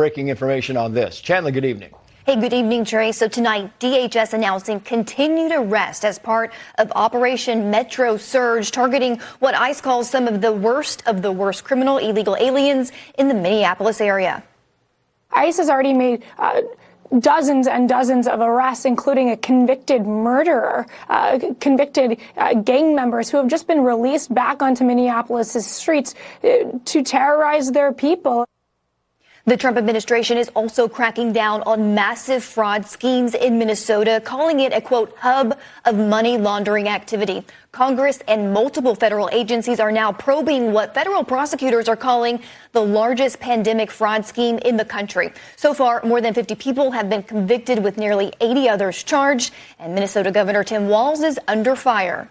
Breaking information on this. Chandler, good evening. Hey, good evening, Trey. So tonight, DHS announcing continued arrest as part of Operation Metro Surge, targeting what ICE calls some of the worst criminal illegal aliens in the Minneapolis area. ICE has already made dozens and dozens of arrests, including a convicted murderer, convicted gang members who have just been released back onto Minneapolis' streets to terrorize their people. The Trump administration is also cracking down on massive fraud schemes in Minnesota, calling it a, quote, hub of money laundering activity. Congress and multiple federal agencies are now probing what federal prosecutors are calling the largest pandemic fraud scheme in the country. So far, more than 50 people have been convicted, with nearly 80 others charged, and Minnesota Governor Tim Walz is under fire.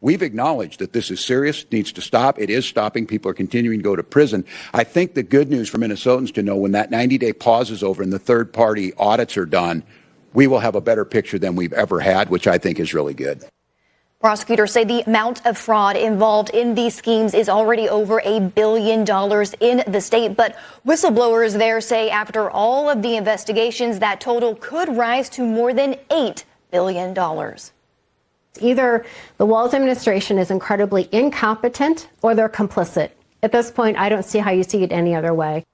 We've acknowledged that this is serious, needs to stop. It is stopping. People are continuing to go to prison. I think the good news for Minnesotans to know, when that 90-day pause is over and the third-party audits are done, we will have a better picture than we've ever had, which I think is really good. Prosecutors say the amount of fraud involved in these schemes is already over $1 billion in the state. But whistleblowers there say after all of the investigations, that total could rise to more than $8 billion. Either the Walz administration is incredibly incompetent or they're complicit. At this point, I don't see how you see it any other way.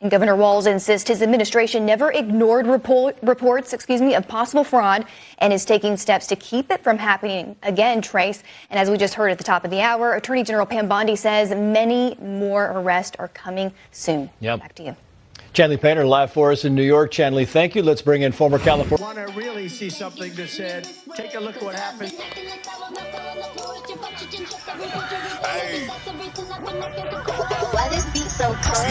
And Governor Walz insists his administration never ignored reports of possible fraud and is taking steps to keep it from happening again, Trace. And as we just heard at the top of the hour, Attorney General Pam Bondi says many more arrests are coming soon. Yep. Back to you. Chanley Painter live for us in New York. Chanley, thank you. Let's bring in former California. Want to really see something that said, take a look at what happened. Hey. Why this beat so cold?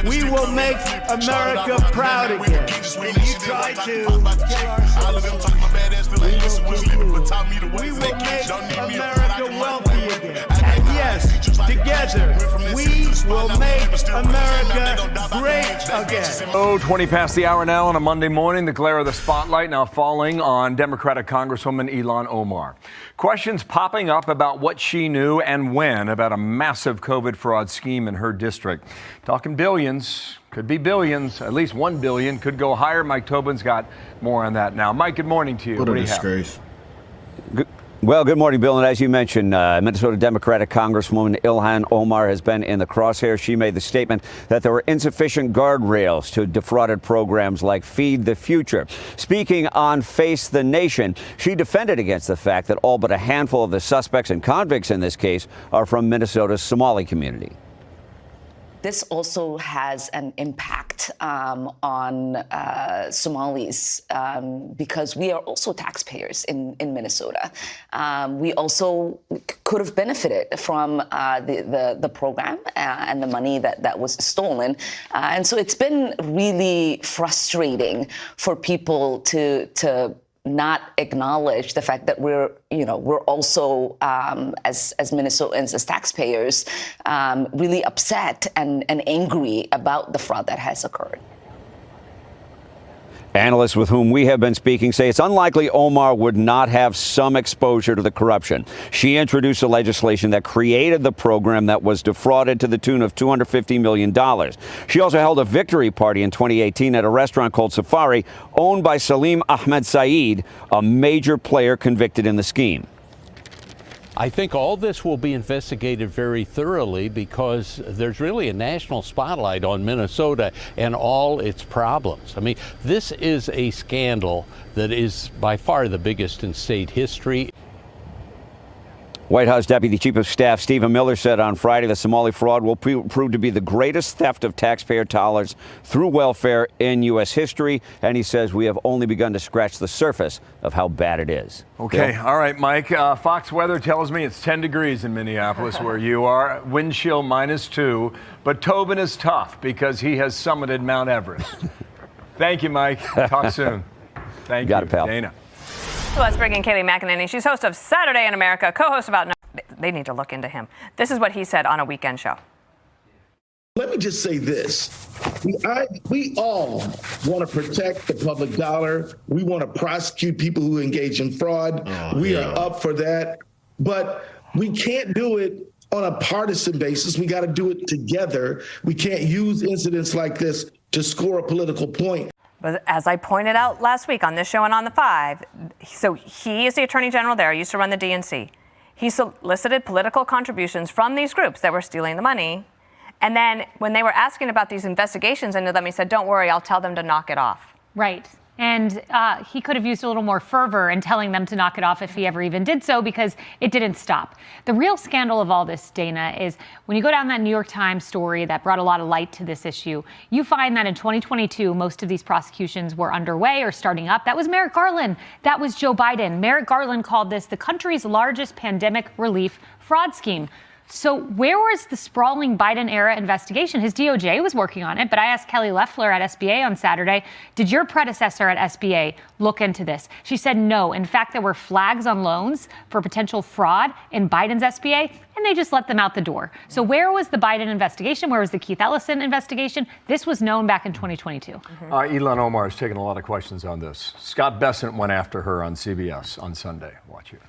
We will make America proud again. And you try to we will make America wealthy again. And yes, together, we will make America great again. 20 past the hour now on a Monday morning. The glare of the spotlight now falling on Democratic Congresswoman Ilhan Omar. Questions popping up about what she knew and when about a massive COVID fraud scheme in her district. Talking billions, could be billions, at least $1 billion, could go higher. Mike Tobin's got more on that now. Mike, good morning to you. What a disgrace. Well, good morning, Bill. And as you mentioned, Minnesota Democratic Congresswoman Ilhan Omar has been in the crosshairs. She made the statement that there were insufficient guardrails to defrauded programs like Feed the Future. Speaking on Face the Nation, she defended against the fact that all but a handful of the suspects and convicts in this case are from Minnesota's Somali community. This also has an impact on Somalis because we are also taxpayers in Minnesota. We also could have benefited from the program and the money that was stolen. And so it's been really frustrating for people to not acknowledge the fact that we're also, as Minnesotans, as taxpayers, really upset and angry about the fraud that has occurred. Analysts with whom we have been speaking say it's unlikely Omar would not have some exposure to the corruption. She introduced a legislation that created the program that was defrauded to the tune of $250 million. She also held a victory party in 2018 at a restaurant called Safari, owned by Salim Ahmed Saeed, a major player convicted in the scheme. I think all this will be investigated very thoroughly because there's really a national spotlight on Minnesota and all its problems. I mean, this is a scandal that is by far the biggest in state history. White House Deputy Chief of Staff Stephen Miller said on Friday the Somali fraud will prove to be the greatest theft of taxpayer dollars through welfare in U.S. history. And he says we have only begun to scratch the surface of how bad it is. Okay. Bill? All right, Mike. Fox weather tells me it's 10 degrees in Minneapolis where you are. Wind chill -2. But Tobin is tough because he has summited Mount Everest. Thank you, Mike. Talk soon. Thank you. Got it, pal. Dana. Let's bring in Kayleigh McEnany. She's host of Saturday in America, co-host about... They need to look into him. This is what he said on a weekend show. Let me just say this. We all want to protect the public dollar. We want to prosecute people who engage in fraud. We are up for that. But we can't do it on a partisan basis. We got to do it together. We can't use incidents like this to score a political point. But as I pointed out last week on this show and on the 5, so he is the Attorney General there, used to run the DNC. He solicited political contributions from these groups that were stealing the money. And then when they were asking about these investigations into them, he said, don't worry, I'll tell them to knock it off. Right. And he could have used a little more fervor in telling them to knock it off if he ever even did so, because it didn't stop. The real scandal of all this, Dana, is when you go down that New York Times story that brought a lot of light to this issue, you find that in 2022, most of these prosecutions were underway or starting up. That was Merrick Garland. That was Joe Biden. Merrick Garland called this the country's largest pandemic relief fraud scheme. So where was the sprawling Biden-era investigation? His DOJ was working on it, but I asked Kelly Loeffler at SBA on Saturday, did your predecessor at SBA look into this? She said no. In fact, there were flags on loans for potential fraud in Biden's SBA, and they just let them out the door. So where was the Biden investigation? Where was the Keith Ellison investigation? This was known back in 2022. Ilhan Omar has taken a lot of questions on this. Scott Bessent went after her on CBS on Sunday. Watch it.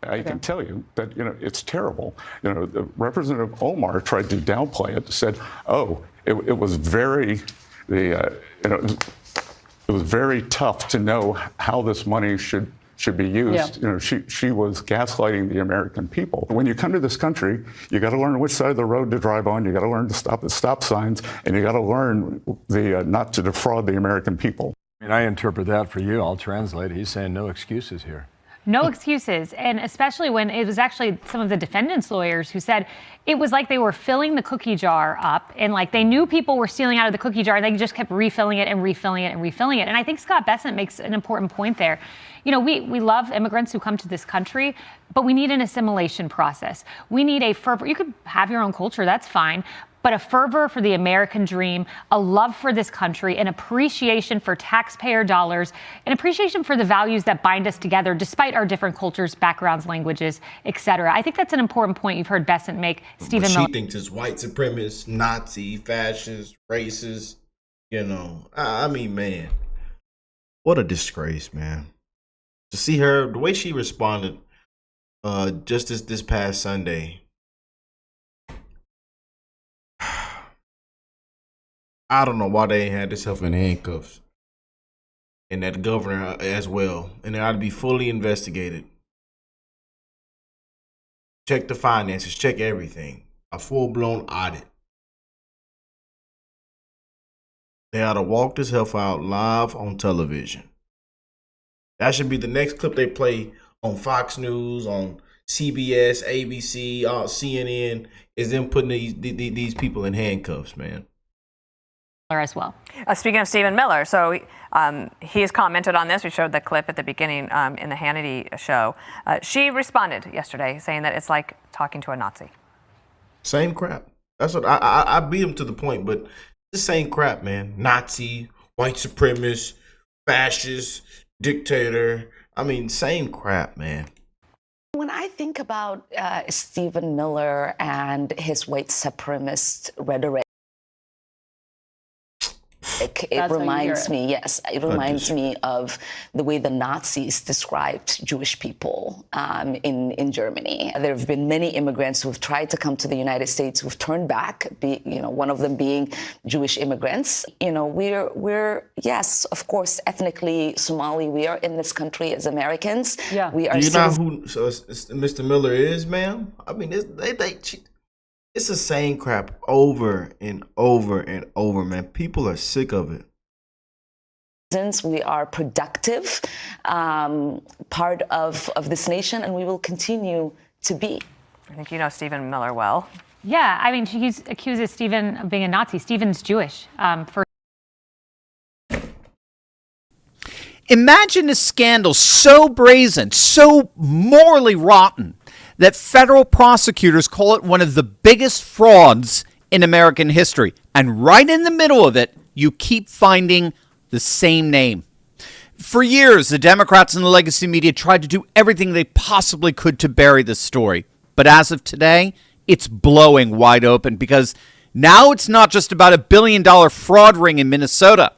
I can tell you that, it's terrible. The Representative Omar tried to downplay it, said, oh, it was very, it was very tough to know how this money should be used. Yeah. She was gaslighting the American people. When you come to this country, you got to learn which side of the road to drive on. You got to learn to stop at stop signs, and you got to learn not to defraud the American people. I interpret that for you. I'll translate. He's saying no excuses here. No excuses, and especially when it was actually some of the defendants' lawyers who said it was like they were filling the cookie jar up, and like they knew people were stealing out of the cookie jar, and they just kept refilling it and refilling it and refilling it. And I think Scott Bessent makes an important point there. We love immigrants who come to this country, but we need an assimilation process. We need a fervor. You could have your own culture, that's fine. But a fervor for the American dream, a love for this country, an appreciation for taxpayer dollars, an appreciation for the values that bind us together despite our different cultures, backgrounds, languages, et cetera. I think that's an important point you've heard Bessent make. Stephen Miller. She thinks it's white supremacist, Nazi, fascist, racist. I mean, man, what a disgrace, man. To see her, the way she responded just this past Sunday. I don't know why they had herself in handcuffs, and that governor as well, and it ought to be fully investigated. Check the finances, check everything, a full-blown audit. They ought to walk this health out live on television. That should be the next clip they play on Fox News, on CBS, ABC, CNN, is them putting these people in handcuffs, man. As well. Speaking of Stephen Miller, so he has commented on this. We showed the clip at the beginning in the Hannity show. She responded yesterday saying that it's like talking to a Nazi. Same crap. That's what I beat him to the point, but the same crap, man. Nazi, white supremacist, fascist, dictator. I mean, same crap, man. When I think about Stephen Miller and his white supremacist rhetoric, it reminds me, yes, it reminds me of the way the Nazis described Jewish people in Germany. There have been many immigrants who have tried to come to the United States who've turned back, one of them being Jewish immigrants. We're yes, of course, ethnically Somali. We are in this country as Americans. Yeah. Do you know who Mr. Miller is, ma'am? I mean, it's the same crap over and over and over, man. People are sick of it. Since we are productive part of this nation, and we will continue to be. I think you know Stephen Miller well. Yeah, I mean, she accuses Stephen of being a Nazi. Stephen's Jewish. Imagine a scandal so brazen, so morally rotten, that federal prosecutors call it one of the biggest frauds in American history. And right in the middle of it, you keep finding the same name. For years, the Democrats and the legacy media tried to do everything they possibly could to bury this story. But as of today, it's blowing wide open, because now it's not just about a $1 billion fraud ring in Minnesota.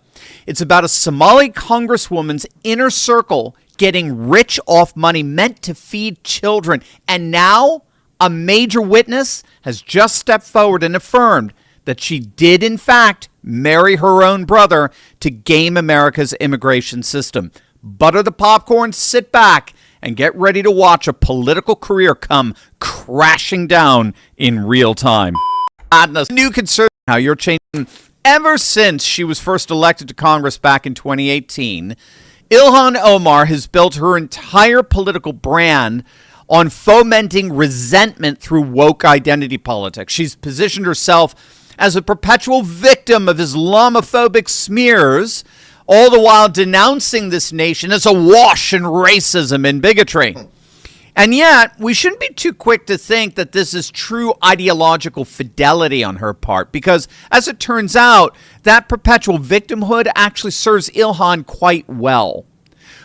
It's about a Somali congresswoman's inner circle getting rich off money meant to feed children. And now a major witness has just stepped forward and affirmed that she did, in fact, marry her own brother to game America's immigration system. Butter the popcorn, sit back, and get ready to watch a political career come crashing down in real time. New concern how you're changing. Ever since she was first elected to Congress back in 2018, Ilhan Omar has built her entire political brand on fomenting resentment through woke identity politics. She's positioned herself as a perpetual victim of Islamophobic smears, all the while denouncing this nation as awash in racism and bigotry. And yet, we shouldn't be too quick to think that this is true ideological fidelity on her part, because as it turns out, that perpetual victimhood actually serves Ilhan quite well.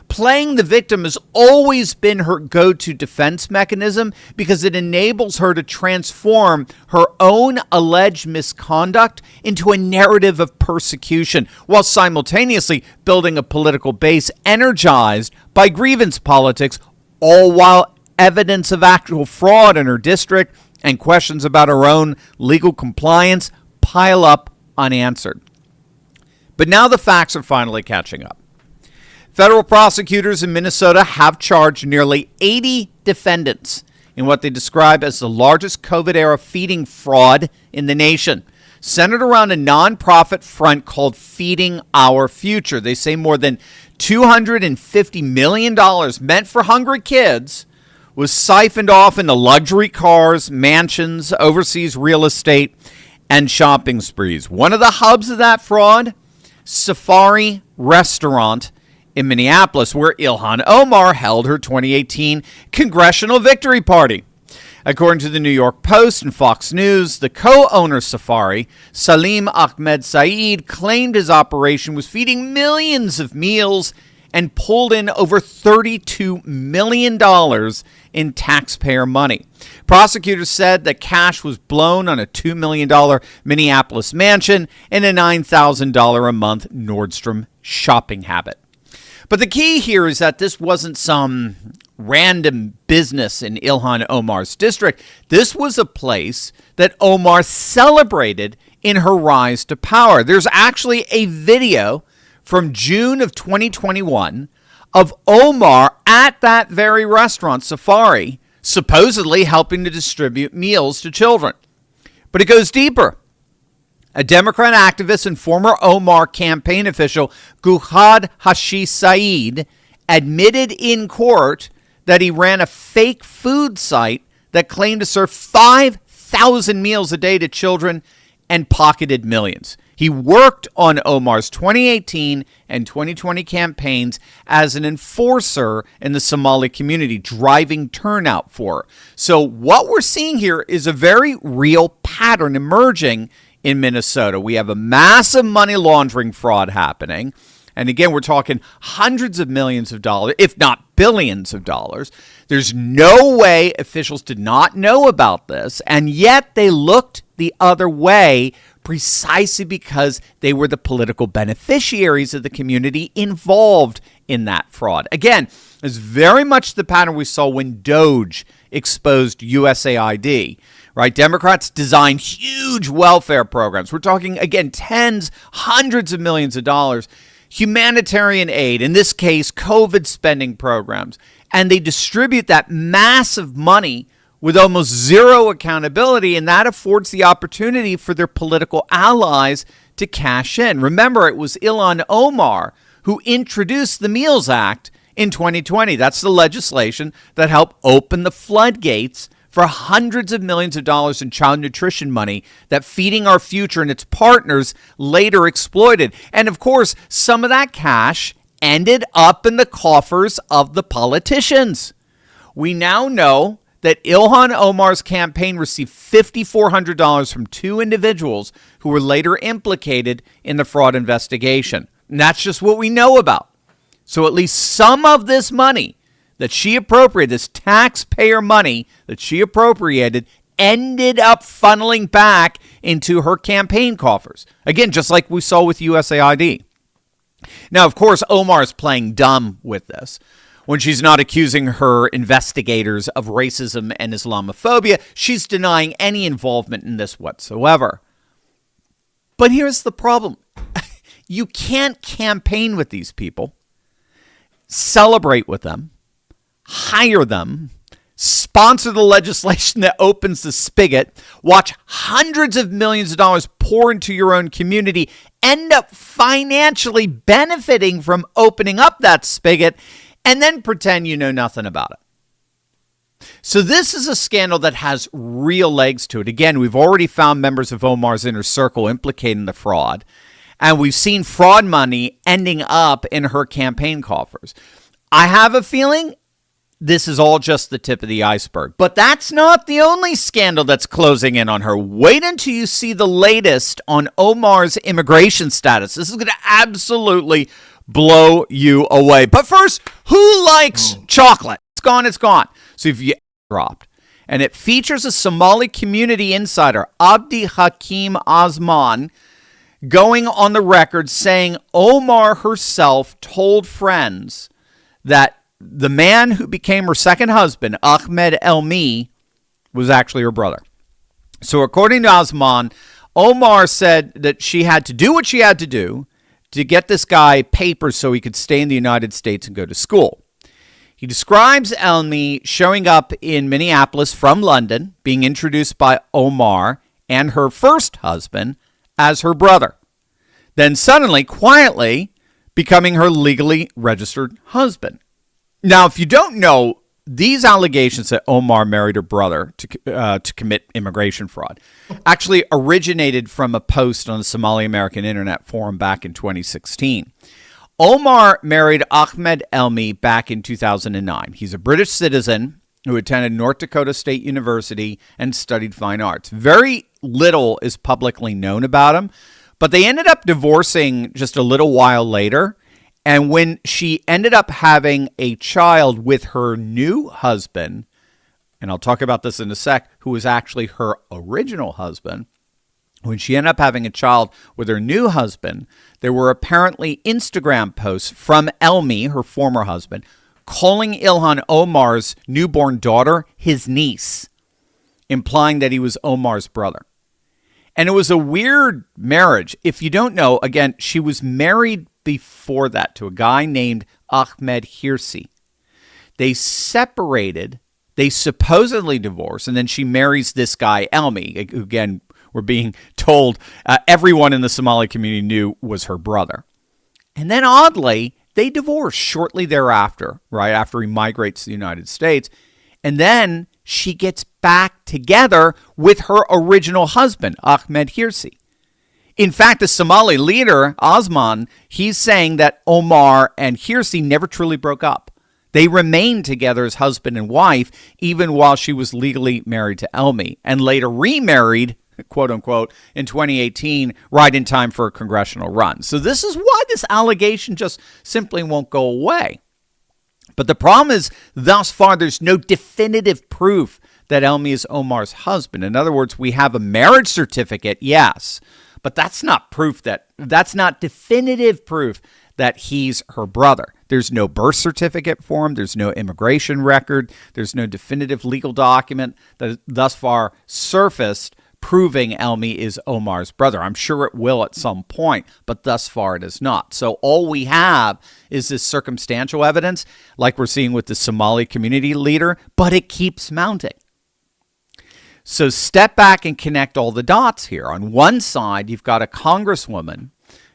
Playing the victim has always been her go-to defense mechanism because it enables her to transform her own alleged misconduct into a narrative of persecution, while simultaneously building a political base energized by grievance politics, all while evidence of actual fraud in her district and questions about her own legal compliance pile up unanswered. But now the facts are finally catching up. Federal prosecutors in Minnesota have charged nearly 80 defendants in what they describe as the largest COVID-era feeding fraud in the nation, centered around a nonprofit front called Feeding Our Future. They say more than $250 million meant for hungry kids was siphoned off into luxury cars, mansions, overseas real estate, and shopping sprees. One of the hubs of that fraud, Safari Restaurant in Minneapolis, where Ilhan Omar held her 2018 congressional victory party. According to the New York Post and Fox News, the co-owner of Safari, Salim Ahmed Saeed, claimed his operation was feeding millions of meals and pulled in over $32 million in taxpayer money. Prosecutors said that cash was blown on a $2 million Minneapolis mansion and a $9,000 a month Nordstrom shopping habit. But the key here is that this wasn't some random business in Ilhan Omar's district. This was a place that Omar celebrated in her rise to power. There's actually a video from June of 2021 of Omar at that very restaurant, Safari, supposedly helping to distribute meals to children. But it goes deeper. A Democrat activist and former Omar campaign official, Guhad Hashi Saeed, admitted in court that he ran a fake food site that claimed to serve 5,000 meals a day to children and pocketed millions. He worked on Omar's 2018 and 2020 campaigns as an enforcer in the Somali community, driving turnout for her. So what we're seeing here is a very real pattern emerging in Minnesota. We have a massive money laundering fraud happening. And again, we're talking hundreds of millions of dollars, if not billions of dollars. There's no way officials did not know about this, and yet they looked the other way precisely because they were the political beneficiaries of the community involved in that fraud. Again, it's very much the pattern we saw when Doge exposed USAID. Right? Democrats designed huge welfare programs. We're talking, again, tens, hundreds of millions of dollars, humanitarian aid, in this case, COVID spending programs. And they distribute that massive money with almost zero accountability, and that affords the opportunity for their political allies to cash in. Remember, it was Ilhan Omar who introduced the Meals Act in 2020. That's the legislation that helped open the floodgates for hundreds of millions of dollars in child nutrition money that Feeding Our Future and its partners later exploited. And of course, some of that cash ended up in the coffers of the politicians. We now know that Ilhan Omar's campaign received $5,400 from two individuals who were later implicated in the fraud investigation. And that's just what we know about. So at least some of this money that she appropriated, this taxpayer money that she appropriated, ended up funneling back into her campaign coffers. Again, just like we saw with USAID. Now, of course, Omar is playing dumb with this. When she's not accusing her investigators of racism and Islamophobia, she's denying any involvement in this whatsoever. But here's the problem. You can't campaign with these people, celebrate with them, hire them, sponsor the legislation that opens the spigot, watch hundreds of millions of dollars pour into your own community, end up financially benefiting from opening up that spigot, and then pretend you know nothing about it. So this is a scandal that has real legs to it. Again, we've already found members of Omar's inner circle implicated in the fraud, and we've seen fraud money ending up in her campaign coffers. I have a feeling this is all just the tip of the iceberg. But that's not the only scandal that's closing in on her. Wait until you see the latest on Omar's immigration status. This is going to absolutely blow you away. But first, who likes chocolate? It's gone, it's gone. So if you dropped. And it features a Somali community insider, Abdi Hakim Osman, going on the record saying Omar herself told friends that the man who became her second husband, Ahmed Elmi, was actually her brother. So according to Osman, Omar said that she had to do what she had to do to get this guy papers so he could stay in the United States and go to school. He describes Elmi showing up in Minneapolis from London, being introduced by Omar and her first husband as her brother. Then suddenly, quietly, becoming her legally registered husband. Now, if you don't know, these allegations that Omar married her brother to commit immigration fraud actually originated from a post on the Somali American Internet Forum back in 2016. Omar married Ahmed Elmi back in 2009. He's a British citizen who attended North Dakota State University and studied fine arts. Very little is publicly known about him, but they ended up divorcing just a little while later. And when she ended up having a child with her new husband, and I'll talk about this in a sec, who was actually her original husband, when she ended up having a child with her new husband, there were apparently Instagram posts from Elmi, her former husband, calling Ilhan Omar's newborn daughter his niece, implying that he was Omar's brother. And it was a weird marriage. If you don't know, again, she was married before that to a guy named Ahmed Hirsi. They separated, they supposedly divorced, and then she marries this guy, Elmi, who, again, we're being told everyone in the Somali community knew was her brother. And then oddly, they divorced shortly thereafter, right after he migrates to the United States. And then she gets back together with her original husband, Ahmed Hirsi. In fact, the Somali leader, Osman, he's saying that Omar and Hirsi never truly broke up. They remained together as husband and wife, even while she was legally married to Elmi, and later remarried, quote unquote, in 2018, right in time for a congressional run. So this is why this allegation just simply won't go away. But the problem is, thus far, there's no definitive proof that Elmi is Omar's husband. In other words, we have a marriage certificate, yes, but that's not definitive proof that he's her brother. There's no birth certificate for him. There's no immigration record. There's no definitive legal document that thus far surfaced proving Elmi is Omar's brother. I'm sure it will at some point, but thus far it is not. So all we have is this circumstantial evidence, like we're seeing with the Somali community leader, but it keeps mounting. So step back and connect all the dots here. On one side, you've got a congresswoman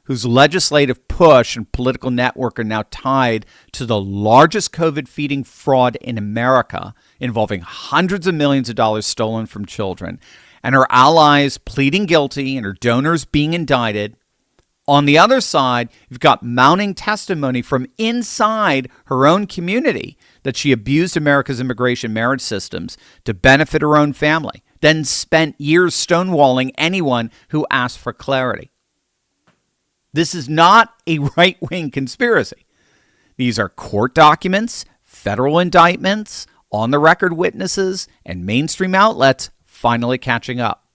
whose legislative push and political network are now tied to the largest COVID feeding fraud in America, involving hundreds of millions of dollars stolen from children, and her allies pleading guilty and her donors being indicted. On the other side, you've got mounting testimony from inside her own community that she abused America's immigration marriage systems to benefit her own family, then spent years stonewalling anyone who asked for clarity. This is not a right-wing conspiracy. These are court documents, federal indictments, on-the-record witnesses, and mainstream outlets finally catching up.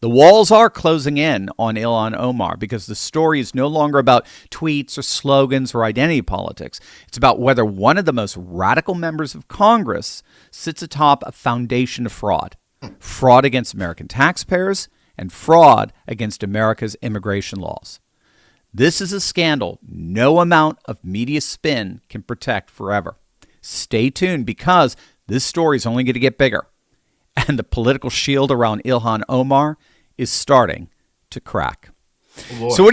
The walls are closing in on Ilhan Omar because the story is no longer about tweets or slogans or identity politics. It's about whether one of the most radical members of Congress sits atop a foundation of fraud. Fraud against American taxpayers and fraud against America's immigration laws. This is a scandal no amount of media spin can protect forever. Stay tuned because this story is only going to get bigger. And the political shield around Ilhan Omar is starting to crack. Oh, so what do you